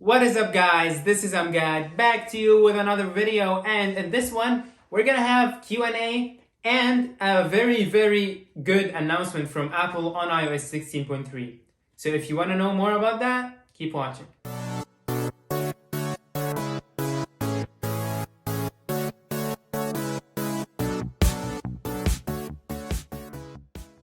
What is up, guys? This is Amgad back to you with another video, and in this one we're gonna have Q&A and a very good announcement from Apple on iOS 16.3. So if you want to know more about that, keep watching.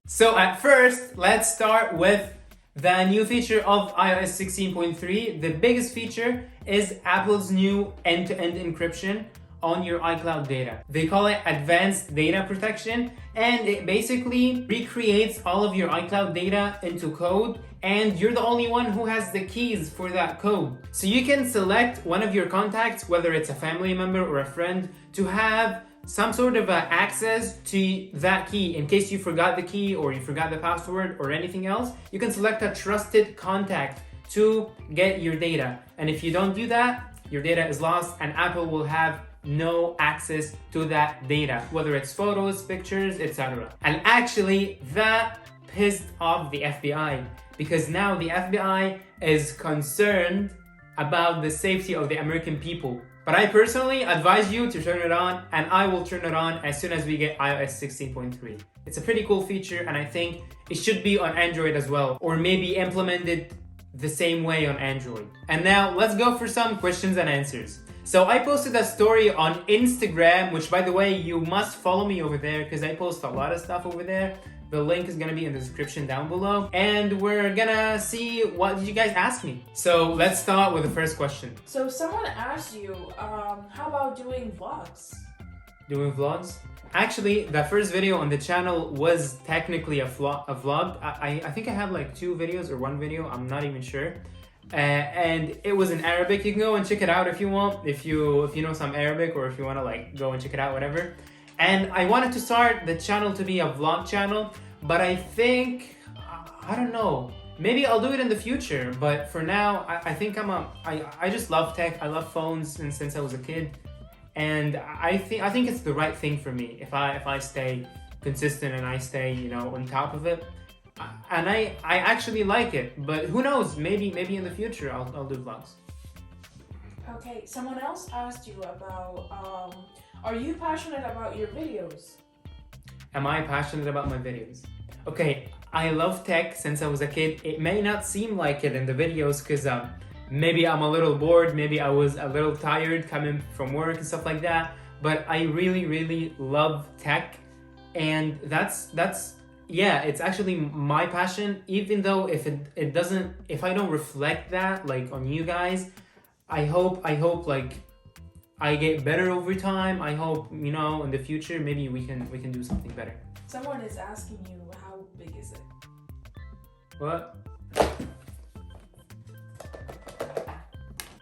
So at first, let's start with the new feature of iOS 16.3. The biggest feature is Apple's new end-to-end encryption on your iCloud data. They call it Advanced Data Protection, and it basically recreates all of your iCloud data into code, and you're the only one who has the keys for that code. So you can select one of your contacts, whether it's a family member or a friend, to have some sort of access to that key. In case you forgot the key or you forgot the password or anything else, you can select a trusted contact to get your data. And if you don't do that, your data is lost and Apple will have no access to that data, whether it's photos, pictures, etc. And actually, that pissed off the FBI, because now the FBI is concerned about the safety of the American people. But I personally advise you to turn it on, and I will turn it on as soon as we get iOS 16.3. It's a pretty cool feature, and I think it should be on Android as well, or maybe implemented the same way on Android. And now let's go for some questions and answers. So I posted a story on Instagram, which, by the way, you must follow me over there because I post a lot of stuff over there. The link is gonna be in the description down below, and we're gonna see what did you guys ask me. So let's start with the first question. So someone asked you, how about doing vlogs? Doing vlogs? Actually, the first video on the channel was technically a vlog. I think I have like 2 videos or 1 video, I'm not even sure. And it was in Arabic. You can go and check it out if you want, if you know some Arabic, or if you want to like go and check it out, whatever. And I wanted to start the channel to be a vlog channel, but I think, I don't know, maybe I'll do it in the future. But for now, I think I just love tech. I love phones since I was a kid, and I think it's the right thing for me if I stay consistent and I stay, you know, on top of it. And I actually like it, but who knows, maybe in the future I'll do vlogs. Okay, someone else asked you about, are you passionate about your videos? Am I passionate about my videos? Okay, I love tech since I was a kid. It may not seem like it in the videos because maybe I'm a little bored, maybe I was a little tired coming from work and stuff like that, but I really love tech, and that's yeah, it's actually my passion, even though if I don't reflect that like on you guys, I hope like I get better over time. I hope, you know, in the future maybe we can do something better. Someone is asking you, how big is it? What?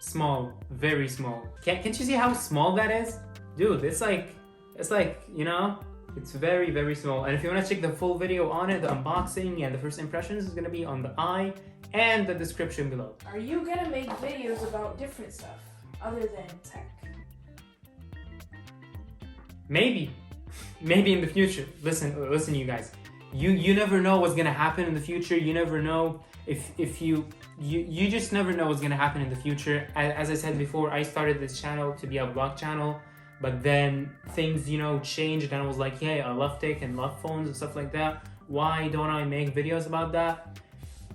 Small, very small. Can't you see how small that is? Dude, it's like, you know, it's very small. And if you want to check the full video on it, the unboxing and the first impressions is going to be on the eye and the description below. Are you going to make videos about different stuff other than tech? Maybe in the future. Listen you guys. You never know what's going to happen in the future. You never know if you just never know what's going to happen in the future. As I said before, I started this channel to be a vlog channel. But then things, you know, changed, and I was like, hey, I love tech and love phones and stuff like that. Why don't I make videos about that?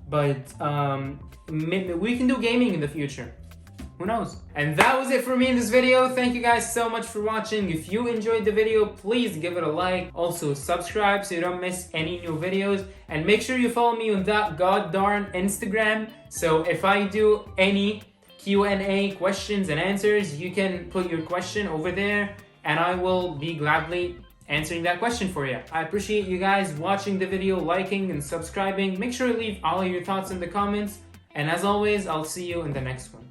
But maybe we can do gaming in the future. Who knows? And that was it for me in this video. Thank you guys so much for watching. If you enjoyed the video, please give it a like. Also, subscribe so you don't miss any new videos. And make sure you follow me on that goddarn Instagram. So if I do any Q&A, questions and answers, you can put your question over there and I will be gladly answering that question for you. I appreciate you guys watching the video, liking and subscribing. Make sure to leave all of your thoughts in the comments, and as always, I'll see you in the next one.